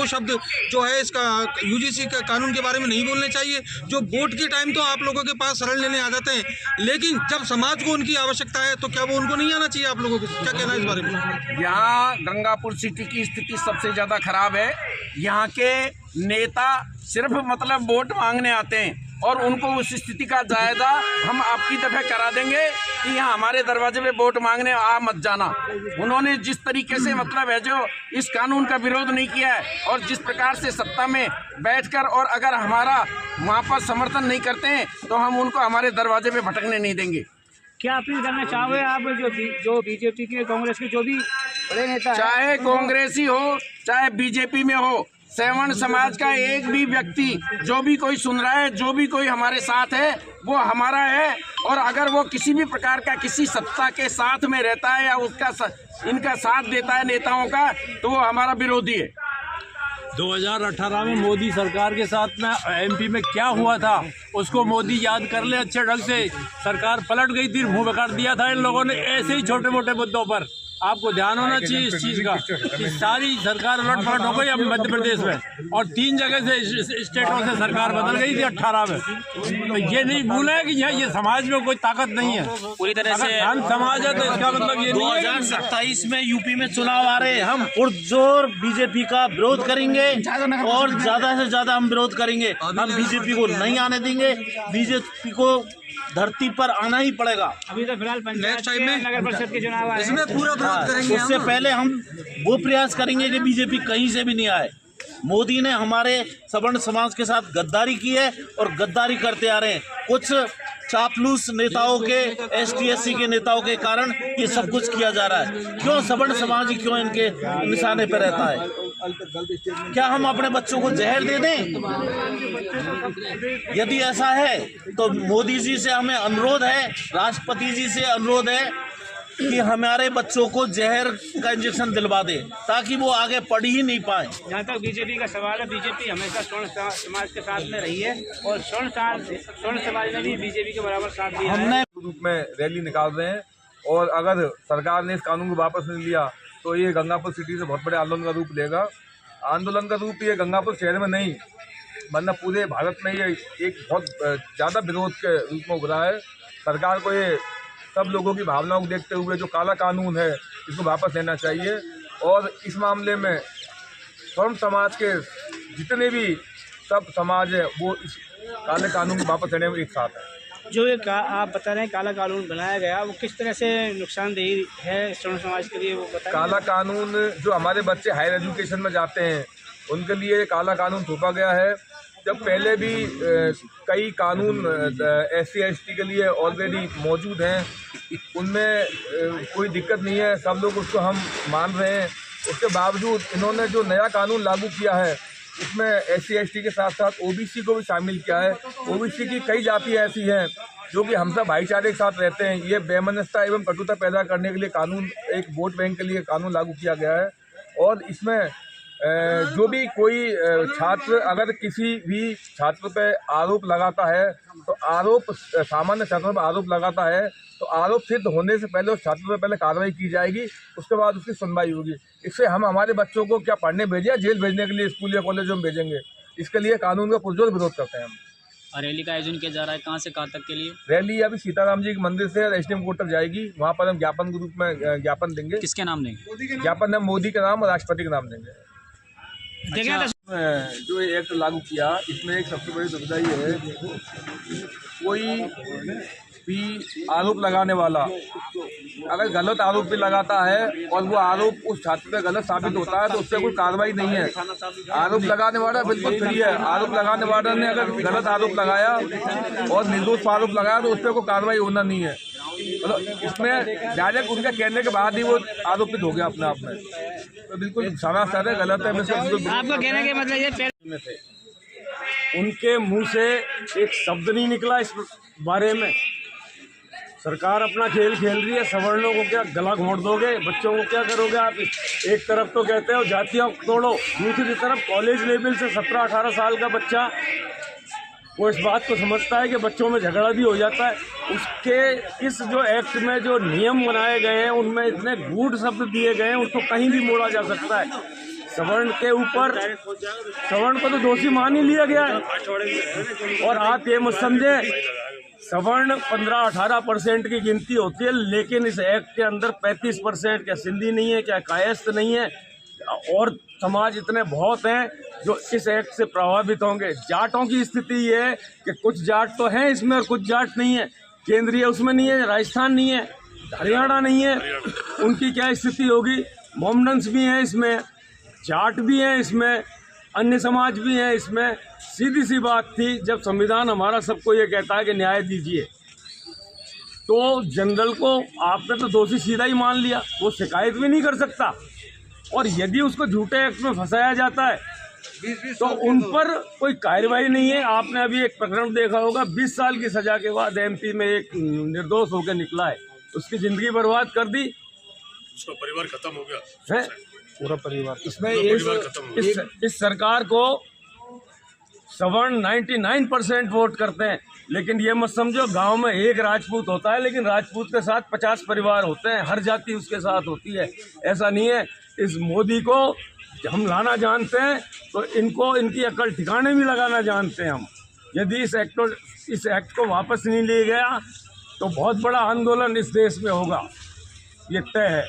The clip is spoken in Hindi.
वो शब्द जो है इसका यूजीसी का कानून के बारे में नहीं बोलने चाहिए। जो वोट के टाइम तो आप लोगों के पास शरण लेने आ जाते हैं, लेकिन जब समाज को उनकी आवश्यकता है तो क्या वो उनको नहीं आना चाहिए? आप लोगों को क्या कहना है इस बारे में? यहाँ गंगापुर सिटी की स्थिति सबसे ज़्यादा खराब है। यहाँ के नेता सिर्फ मतलब वोट मांगने आते हैं और उनको उस स्थिति का जायजा हम आपकी दफे करा देंगे कि यहाँ हमारे दरवाजे पे वोट मांगने आ मत जाना। उन्होंने जिस तरीके से मतलब है जो इस कानून का विरोध नहीं किया है और जिस प्रकार से सत्ता में बैठकर और अगर हमारा वहाँ पर समर्थन नहीं करते हैं तो हम उनको हमारे दरवाजे पे भटकने नहीं देंगे। क्या अपील करना चाहोगे आप जो बीजेपी के कांग्रेस के जो भी बड़े नेता, चाहे कांग्रेसी हो चाहे बीजेपी में हो, सवर्ण समाज का एक भी व्यक्ति जो भी कोई सुन रहा है, जो भी कोई हमारे साथ है वो हमारा है। और अगर वो किसी भी प्रकार का किसी सत्ता के साथ में रहता है या उसका इनका साथ देता है नेताओं का, तो वो हमारा विरोधी है। 2018 में मोदी सरकार के साथ में एमपी में क्या हुआ था उसको मोदी याद कर ले अच्छे ढंग से। सरकार पलट गई थी, मुंह बेकार दिया था इन लोगों ने ऐसे ही छोटे मोटे मुद्दों पर। आपको ध्यान होना चाहिए इस चीज़ का कि सारी सरकार उलट पलट हो गई अब मध्य प्रदेश में, और 3 जगह से स्टेटों से सरकार बदल गई थी 18 में। तो ये नहीं भूले कि यहाँ ये समाज में कोई ताकत नहीं है, पूरी तरह से शांत समाज है। तो इसका मतलब ये नहीं है 2027 में यूपी में चुनाव आ रहे हैं, हम पुरजोर बीजेपी का विरोध करेंगे और ज़्यादा से ज़्यादा हम विरोध करेंगे। हम बीजेपी को नहीं आने देंगे, बीजेपी को धरती पर आना ही पड़ेगा। अभी तो फिलहाल नेक्स्ट टाइम में नगर परिषद के चुनाव आए इसमें पूरा विरोध करेंगे। उससे पहले हम वो प्रयास करेंगे कि बीजेपी कहीं से भी नहीं आए। मोदी ने हमारे सवर्ण समाज के साथ गद्दारी की है और गद्दारी करते आ रहे हैं। कुछ चापलूस नेताओं के, ST/SC के नेताओं के कारण ये सब कुछ किया जा रहा है। क्यों सवर्ण समाज ही क्यों इनके निशाने पर रहता है? क्या हम अपने बच्चों को जहर दे दें? यदि ऐसा है तो मोदी जी से हमें अनुरोध है, राष्ट्रपति जी से अनुरोध है कि हमारे बच्चों को जहर का इंजेक्शन दिलवा दे ताकि वो आगे पढ़ ही नहीं पाए। जहाँ तक बीजेपी का सवाल है, बीजेपी हमेशा स्वर्ण समाज के साथ में रही है और स्वर्ण समाज ने भी बीजेपी के बराबर साथ दिया है। हमने रूप में रैली निकाल रहे हैं और अगर सरकार ने इस कानून को वापस नहीं लिया तो ये गंगापुर सिटी से बहुत बड़े आंदोलन का रूप लेगा। आंदोलन का रूप ये गंगापुर शहर में नहीं, मतलब पूरे भारत में ये एक बहुत ज़्यादा विरोध के रूप में उभरा है। सरकार को ये सब लोगों की भावनाओं को देखते हुए जो काला कानून है इसको वापस लेना चाहिए। और इस मामले में स्वर्ण समाज के जितने भी सब समाज है वो इस काले कानून को वापस लेने में एक साथ है। जो ये आप बता रहे हैं काला कानून बनाया गया, वो किस तरह से नुकसानदेह है स्वर्ण समाज के लिए, वो बताएं। काला कानून जो हमारे बच्चे हायर एजुकेशन में जाते हैं उनके लिए काला कानून थोपा गया है। जब पहले भी कई कानून SC/ST के लिए ऑलरेडी मौजूद हैं, उनमें कोई दिक्कत नहीं है, सब लोग उसको हम मान रहे हैं। उसके बावजूद इन्होंने जो नया कानून लागू किया है इसमें SC/ST के साथ साथ OBC को भी शामिल किया है। OBC की कई जातियाँ ऐसी हैं जो कि हम सब भाईचारे के साथ रहते हैं। ये बेमनस्ता एवं कटुता पैदा करने के लिए कानून, एक वोट बैंक के लिए कानून लागू किया गया है। और इसमें जो भी कोई छात्र अगर किसी भी छात्र पे आरोप लगाता है तो आरोप सामान्य छात्रों पर आरोप लगाता है तो आरोप सिद्ध होने से पहले उस छात्र पर पहले कार्रवाई की जाएगी, उसके बाद उसकी सुनवाई होगी। इससे हम हमारे बच्चों को क्या पढ़ने भेजें या जेल भेजने के लिए स्कूल या कॉलेजों में भेजेंगे? इसके लिए कानून का पुरजोर विरोध करते हैं हम। और रैली का आयोजन किया जा रहा है, कहाँ से कहाँ तक के लिए? रैली अभी सीताराम जी के मंदिर से SDM कोर्ट तक जाएगी, वहाँ पर हम ज्ञापन के रूप में ज्ञापन देंगे। किसके नाम देंगे? ज्ञापन हम मोदी के नाम और राष्ट्रपति के नाम देंगे। जो एक्ट लागू किया इसमें एक सबसे बड़ी दुविधा ये है, कोई भी आरोप लगाने वाला अगर गलत आरोप भी लगाता है और वो आरोप उस छात्र पे गलत साबित होता है तो उससे कोई कार्रवाई नहीं है। आरोप लगाने वाला बिल्कुल फ्री है। आरोप लगाने वाला ने अगर गलत आरोप लगाया और निर्दोष आरोप लगाया तो उस पर कोई कार्रवाई होना नहीं है। मतलब इसमें डायरेक्ट उनके कहने के बाद ही वो आरोपित हो गया अपने आप में, तो बिल्कुल सरासर है, गलत है। आपका कहने के मतलब ये थे, उनके मुंह से एक शब्द नहीं निकला इस बारे में। सरकार अपना खेल खेल रही है, सवर्णों को क्या गला घोंट दोगे, बच्चों को क्या करोगे आप? एक तरफ तो कहते हो जातियाँ तोड़ो, दूसरी तरफ कॉलेज लेवल से 17-18 साल का बच्चा वो इस बात को समझता है कि बच्चों में झगड़ा भी हो जाता है। उसके इस जो एक्ट में जो नियम बनाए गए हैं उनमें इतने गूढ़ शब्द दिए गए हैं, उसको कहीं भी मोड़ा जा सकता है। सवर्ण के ऊपर सवर्ण को तो दोषी मान ही लिया गया है। और आप ये मत समझे, सवर्ण 15-18% की गिनती होती है, लेकिन इस एक्ट के अंदर 35% क्या सिंधी नहीं है, क्या कायस्थ नहीं है, और समाज इतने बहुत हैं जो इस एक्ट से प्रभावित होंगे। जाटों की स्थिति ये है कि कुछ जाट तो हैं इसमें और कुछ जाट नहीं है। केंद्रीय उसमें नहीं है, राजस्थान नहीं है, हरियाणा नहीं है, उनकी क्या स्थिति होगी। मोमडन्स भी हैं इसमें, जाट भी हैं इसमें, अन्य समाज भी हैं इसमें। सीधी सी बात थी, जब संविधान हमारा सबको ये कहता है कि न्याय दीजिए, तो जनरल को आपने तो दोषी सीधा ही मान लिया, वो शिकायत भी नहीं कर सकता। और यदि उसको झूठे एक्ट में फंसाया जाता है तो उन पर कोई कार्रवाई नहीं है। आपने अभी एक प्रकरण देखा होगा, 20 साल की सजा के बाद एमपी में एक निर्दोष होकर निकला है, उसकी जिंदगी बर्बाद कर दी, उसका परिवार खत्म हो गया है पूरा परिवार। इसमें इस सरकार को सवर्ण 99% वोट करते हैं, लेकिन ये मत समझो गांव में एक राजपूत होता है लेकिन राजपूत के साथ 50 परिवार होते हैं, हर जाति उसके साथ होती है, ऐसा नहीं है। इस मोदी को हम लाना जानते हैं तो इनको इनकी अकल ठिकाने भी लगाना जानते हैं हम। यदि इस एक्ट को वापस नहीं लिया गया तो बहुत बड़ा आंदोलन इस देश में होगा, ये तय है।